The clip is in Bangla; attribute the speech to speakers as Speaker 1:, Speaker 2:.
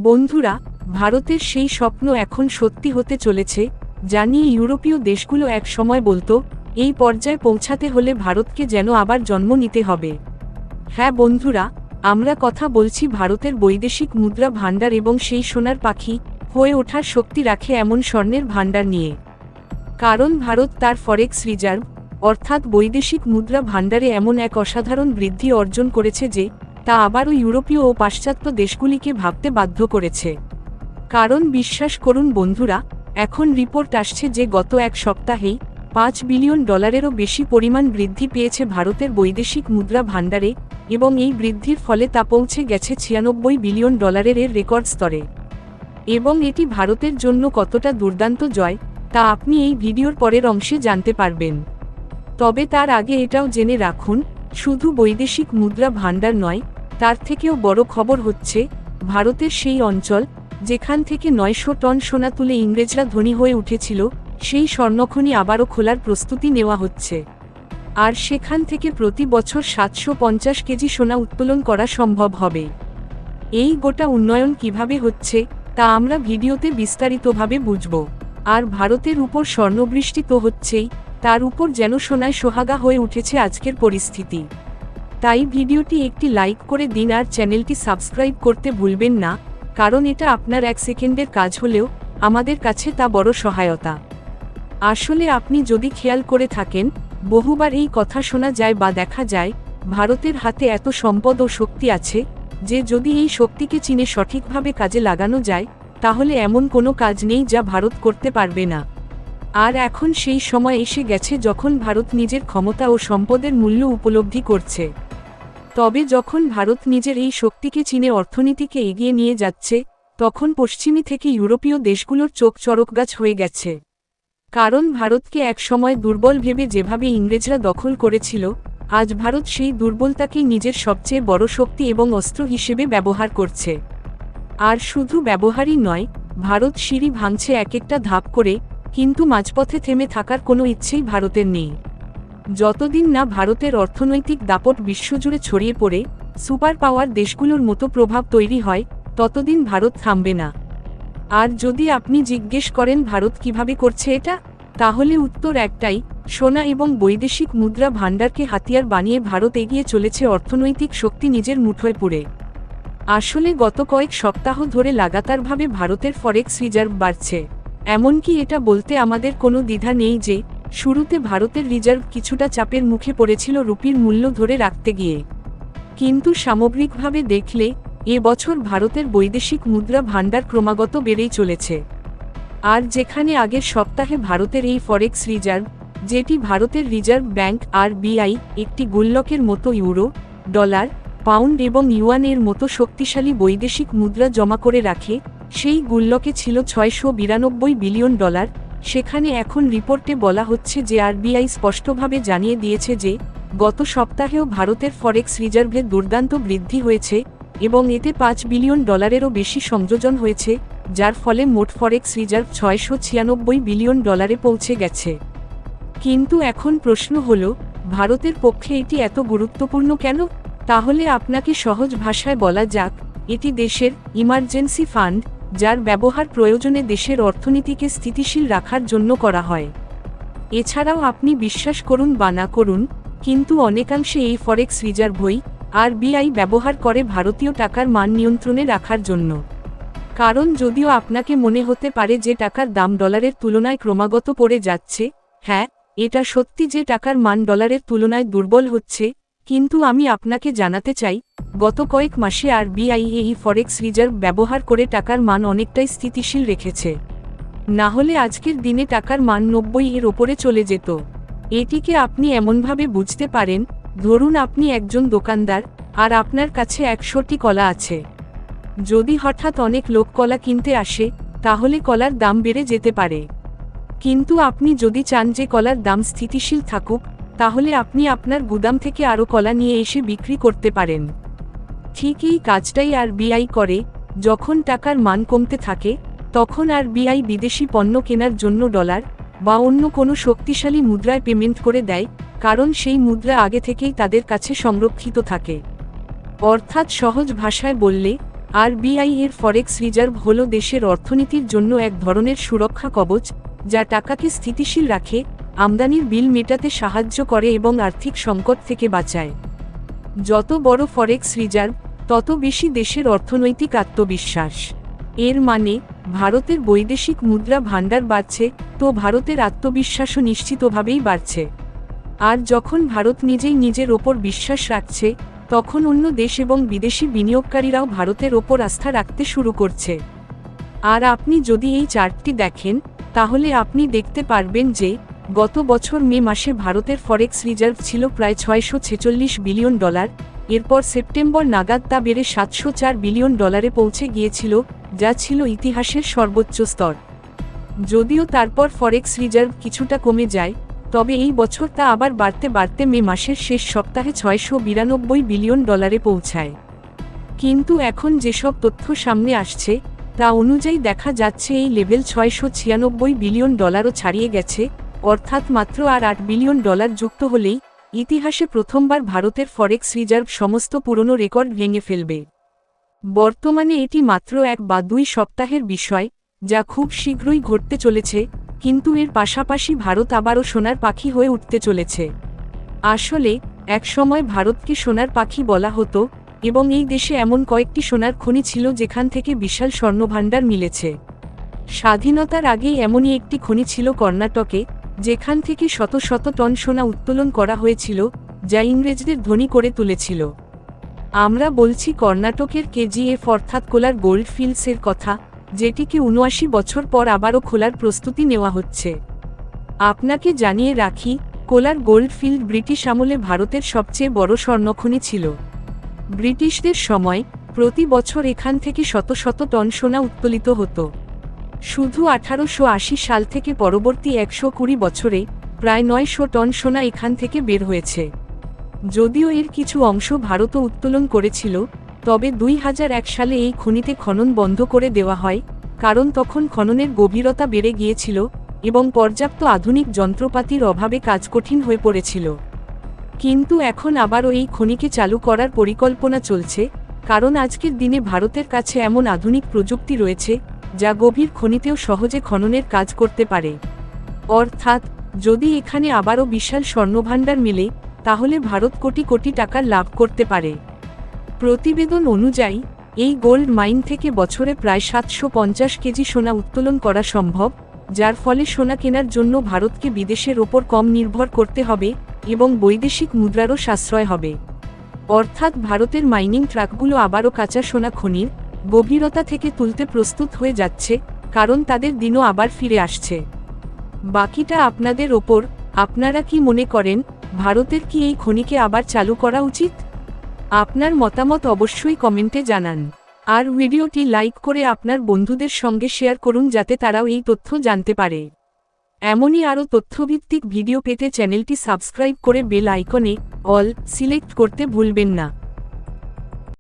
Speaker 1: বন্ধুরা, ভারতের সেই স্বপ্ন এখন সত্যি হতে চলেছে, যা নিয়ে ইউরোপীয় দেশগুলো এক সময় বলতো, এই পর্যায়ে পৌঁছাতে হলে ভারতকে যেন আবার জন্ম নিতে হবে। হ্যাঁ বন্ধুরা, আমরা কথা বলছি ভারতের বৈদেশিক মুদ্রা ভাণ্ডার এবং সেই সোনার পাখি হয়ে ওঠার শক্তি রাখে এমন স্বর্ণের ভাণ্ডার নিয়ে। কারণ ভারত তার ফরেক্স রিজার্ভ অর্থাৎ বৈদেশিক মুদ্রা ভাণ্ডারে এমন এক অসাধারণ বৃদ্ধি অর্জন করেছে যে তা আবারও ইউরোপীয় ও পাশ্চাত্য দেশগুলিকে ভাবতে বাধ্য করেছে। কারণ বিশ্বাস করুন বন্ধুরা, এখন রিপোর্ট আসছে যে গত এক সপ্তাহেই $5 বিলিয়ন বেশি পরিমাণ বৃদ্ধি পেয়েছে ভারতের বৈদেশিক মুদ্রা ভাণ্ডারে, এবং এই বৃদ্ধির ফলে তা পৌঁছে গেছে $96 বিলিয়ন এর রেকর্ড স্তরে। এবং এটি ভারতের জন্য কতটা দুর্দান্ত জয় তা আপনি এই ভিডিওর পরের অংশে জানতে পারবেন। তবে তার আগে এটাও জেনে রাখুন, শুধু বৈদেশিক মুদ্রা ভাণ্ডার নয়, তার থেকেও বড় খবর হচ্ছে ভারতের সেই অঞ্চল যেখান থেকে 900 টন সোনা তুলে ইংরেজরা ধনী হয়ে উঠেছিল, সেই স্বর্ণখনি আবারও খোলার প্রস্তুতি নেওয়া হচ্ছে। আর সেখান থেকে প্রতি বছর 750 কেজি সোনা উত্তোলন করা সম্ভব হবে। এই গোটা উন্নয়ন কিভাবে হচ্ছে তা আমরা ভিডিওতে বিস্তারিতভাবে বুঝব। আর ভারতের উপর স্বর্ণবৃষ্টি তো হচ্ছেই, তার উপর যেন সোনায় সোহাগা হয়ে উঠেছে আজকের পরিস্থিতি। তাই ভিডিওটি একটি লাইক করে দিন আর চ্যানেলটি সাবস্ক্রাইব করতে ভুলবেন না, কারণ এটা আপনার 1 সেকেন্ডের কাজ হলেও আমাদের কাছে তা বড় সহায়তা। আসলে আপনি যদি খেয়াল করে থাকেন, বহুবার এই কথা শোনা যায় বা দেখা যায়, ভারতের হাতে এত সম্পদ ও শক্তি আছে যে যদি এই শক্তিকে চীনে সঠিকভাবে কাজে লাগানো যায়, তাহলে এমন কোনো কাজ নেই যা ভারত করতে পারবে না। আর এখন সেই সময় এসে গেছে যখন ভারত নিজের ক্ষমতা ও সম্পদের মূল্য উপলব্ধি করছে। তবে যখন ভারত নিজের এই শক্তিকে চীনে অর্থনীতিকে এগিয়ে নিয়ে যাচ্ছে, তখন পশ্চিমী থেকে ইউরোপীয় দেশগুলোর চোখ চড়কগাছ হয়ে গেছে। কারণ ভারতকে এক সময় দুর্বল ভেবে যেভাবে ইংরেজরা দখল করেছিল, আজ ভারত সেই দুর্বলতাকেই নিজের সবচেয়ে বড় শক্তি এবং অস্ত্র হিসেবে ব্যবহার করছে। আর শুধু ব্যবহারই নয়, ভারত সিঁড়ি ভাঙছে এক একটা ধাপ করে, কিন্তু মাঝপথে থেমে থাকার কোনো ইচ্ছেই ভারতের নেই। যতদিন না ভারতের অর্থনৈতিক দাপট বিশ্বজুড়ে ছড়িয়ে পড়ে সুপার পাওয়ার দেশগুলোর মতো প্রভাব তৈরি হয়, ততদিন ভারত থামবে না। আর যদি আপনি জিজ্ঞেস করেন ভারত কিভাবে করছে এটা, তাহলে উত্তর একটাই, সোনা এবং বৈদেশিক মুদ্রা ভাণ্ডারকে হাতিয়ার বানিয়ে ভারত এগিয়ে চলেছে অর্থনৈতিক শক্তি নিজের মুঠোয় পুরে। আসলে গত কয়েক সপ্তাহ ধরে লাগাতারভাবে ভারতের ফরেক্স রিজার্ভ বাড়ছে। এমনকি এটা বলতে আমাদের কোনো দ্বিধা নেই যে শুরুতে ভারতের রিজার্ভ কিছুটা চাপের মুখে পড়েছিল রুপির মূল্য ধরে রাখতে গিয়ে। কিন্তু সামগ্রিকভাবে দেখলে এবছর ভারতের বৈদেশিক মুদ্রা ভাণ্ডার ক্রমাগত বেড়েই চলেছে। আর যেখানে আগের সপ্তাহে ভারতের এই ফরেক্স রিজার্ভ, যেটি ভারতের রিজার্ভ ব্যাংক RBI একটি গুল্লকের মতো ইউরো, ডলার, পাউন্ড এবং ইউয়ানের মতো শক্তিশালী বৈদেশিক মুদ্রা জমা করে রাখে, সেই গুল্লকে ছিল $692 বিলিয়ন, সেখানে এখন রিপোর্টে বলা হচ্ছে যে RBI স্পষ্টভাবে জানিয়ে দিয়েছে যে গত সপ্তাহেও ভারতের ফরেক্স রিজার্ভে দুর্দান্ত বৃদ্ধি হয়েছে এবং এতে $5 বিলিয়নেরও বেশি সংযোজন হয়েছে, যার ফলে মোট ফরেক্স রিজার্ভ $696 বিলিয়ন পৌঁছে গেছে। কিন্তু এখন প্রশ্ন হল, ভারতের পক্ষে এটি এত গুরুত্বপূর্ণ কেন? তাহলে আপনাকে সহজ ভাষায় বলা যাক, এটি দেশের ইমার্জেন্সি ফান্ড, যার ব্যবহার প্রয়োজনে দেশের অর্থনীতিকে স্থিতিশীল রাখার জন্য করা হয়। এছাড়াও আপনি বিশ্বাস করুন বা না করুন, কিন্তু অনেকাংশে এই ফরেক্স রিজার্ভই RBI ব্যবহার করে ভারতীয় টাকার মান নিয়ন্ত্রণে রাখার জন্য। কারণ যদিও আপনাকে মনে হতে পারে যে টাকার দাম ডলারের তুলনায় ক্রমাগত পড়ে যাচ্ছে, হ্যাঁ, এটা সত্যি যে টাকার মান ডলারের তুলনায় দুর্বল হচ্ছে, কিন্তু আমি আপনাকে জানাতে চাই, গত কয়েক মাসে RBI এই ফরেক্স রিজার্ভ ব্যবহার করে টাকার মান অনেকটাই স্থিতিশীল রেখেছে। না হলে আজকের দিনে টাকার মান 90 এর ওপরে চলে যেত। এটিকে আপনি এমনভাবে বুঝতে পারেন, ধরুন আপনি একজন দোকানদার, আর আপনার কাছে 100টি কলা আছে। যদি হঠাৎ অনেক লোক কলা কিনতে আসে, তাহলে কলার দাম বেড়ে যেতে পারে। কিন্তু আপনি যদি চান যে কলার দাম স্থিতিশীল থাকুক, তাহলে আপনি আপনার গুদাম থেকে আরও কলা নিয়ে এসে বিক্রি করতে পারেন। ঠিক এই কাজটাই RBI করে। যখন টাকার মান কমতে থাকে, তখন RBI বিদেশি পণ্য কেনার জন্য ডলার বা অন্য কোনো শক্তিশালী মুদ্রায় পেমেন্ট করে দেয়, কারণ সেই মুদ্রা আগে থেকেই তাদের কাছে সংরক্ষিত থাকে। অর্থাৎ সহজ ভাষায় বললে, আরবিআই এর ফরেক্স রিজার্ভ হল দেশের অর্থনীতির জন্য এক ধরনের সুরক্ষা কবচ, যা টাকাকে স্থিতিশীল রাখে, আমদানির বিল মেটাতে সাহায্য করে এবং আর্থিক সংকট থেকে বাঁচায়। যত বড় ফরেক্স রিজার্ভ, তত বেশি দেশের অর্থনৈতিক আত্মবিশ্বাস। এর মানে ভারতের বৈদেশিক মুদ্রা ভাণ্ডার বাড়ছে, তো ভারতের আত্মবিশ্বাসও নিশ্চিতভাবেই বাড়ছে। আর যখন ভারত নিজেই নিজের ওপর বিশ্বাস রাখছে, তখন অন্য দেশ এবং বিদেশি বিনিয়োগকারীরাও ভারতের ওপর আস্থা রাখতে শুরু করছে। আর আপনি যদি এই চার্টটি দেখেন, তাহলে আপনি দেখতে পারবেন যে গত বছর মে মাসে ভারতের ফরেক্স রিজার্ভ ছিল প্রায় $646 বিলিয়ন। এরপর সেপ্টেম্বর নাগাদ তা বেড়ে $704 বিলিয়ন পৌঁছে গিয়েছিল, যা ছিল ইতিহাসের সর্বোচ্চ স্তর। যদিও তারপর ফরেক্স রিজার্ভ কিছুটা কমে যায়, তবে এই বছর তা আবার বাড়তে বাড়তে মে মাসের শেষ সপ্তাহে $692 বিলিয়ন পৌঁছায়। কিন্তু এখন যেসব তথ্য সামনে আসছে, তা অনুযায়ী দেখা যাচ্ছে এই লেভেল $696 বিলিয়ন ছাড়িয়ে গেছে, অর্থাৎ মাত্র আর $8 বিলিয়ন যুক্ত হলেই ইতিহাসে প্রথমবার ভারতের ফরেক্স রিজার্ভ সমস্ত পুরনো রেকর্ড ভেঙে ফেলবে। বর্তমানে এটি মাত্র 1 বা 2 সপ্তাহের বিষয়, যা খুব শীঘ্রই ঘটতে চলেছে, কিন্তু এর পাশাপাশি ভারত আবারও সোনার পাখি হয়ে উঠতে চলেছে। আসলে একসময় ভারতকে সোনার পাখি বলা হতো, এবং এই দেশে এমন কয়েকটি সোনার খনি ছিল যেখান থেকে বিশাল স্বর্ণভাণ্ডার মিলেছে। স্বাধীনতার আগেই এমনই একটি খনি ছিল কর্ণাটকে, যেখান থেকে শত শত টন সোনা উত্তোলন করা হয়েছিল, যা ইংরেজদের ধনী করে তুলেছিল। আমরা বলছি কর্ণাটকের কেজিএফ অর্থাৎ কোলার গোল্ড ফিল্ডসের কথা, যেটিকে 79 বছর পর আবারও খোলার প্রস্তুতি নেওয়া হচ্ছে। আপনাকে জানিয়ে রাখি, কোলার গোল্ড ফিল্ড ব্রিটিশ আমলে ভারতের সবচেয়ে বড় স্বর্ণখনি ছিল। ব্রিটিশদের সময় প্রতি বছর এখান থেকে শত শত টন সোনা উত্তোলিত হতো। শুধু 1880 সাল থেকে পরবর্তী 120 বছরে প্রায় 900 টন সোনা এখান থেকে বের হয়েছে। যদিও এর কিছু অংশ ভারতও উত্তোলন করেছিল, তবে 2001 সালে এই খনিতে খনন বন্ধ করে দেওয়া হয়, কারণ তখন খননের গভীরতা বেড়ে গিয়েছিল এবং পর্যাপ্ত আধুনিক যন্ত্রপাতির অভাবে কাজ কঠিন হয়ে পড়েছিল। কিন্তু এখন আবারও এই খনিকে চালু করার পরিকল্পনা চলছে, কারণ আজকের দিনে ভারতের কাছে এমন আধুনিক প্রযুক্তি রয়েছে, যা গভীর খনিতেও সহজে খননের কাজ করতে পারে। অর্থাৎ যদি এখানে আবারও বিশাল স্বর্ণভাণ্ডার মেলে, তাহলে ভারত কোটি কোটি টাকার লাভ করতে পারে। প্রতিবেদন অনুযায়ী এই গোল্ড মাইন থেকে বছরে প্রায় 750 কেজি সোনা উত্তোলন করা সম্ভব, যার ফলে সোনা কেনার জন্য ভারতকে বিদেশের ওপর কম নির্ভর করতে হবে এবং বৈদেশিক মুদ্রারও সাশ্রয় হবে। অর্থাৎ ভারতের মাইনিং ট্রাকগুলো আবারও কাঁচা সোনা খনির গভীরতা থেকে তুলতে প্রস্তুত হয়ে যাচ্ছে, কারণ তাদের দিনও আবার ফিরে আসছে। বাকিটা আপনাদের ওপর। আপনারা কি মনে করেন, ভারতের কি এই খনিকে আবার চালু করা উচিত? আপনার মতামত অবশ্যই কমেন্টে জানান। আর ভিডিওটি লাইক করে আপনার বন্ধুদের সঙ্গে শেয়ার করুন, যাতে তারাও এই তথ্য জানতে পারে। এমনই আরও তথ্যভিত্তিক ভিডিও পেতে চ্যানেলটি সাবস্ক্রাইব করে বেল আইকনে অল সিলেক্ট করতে ভুলবেন না।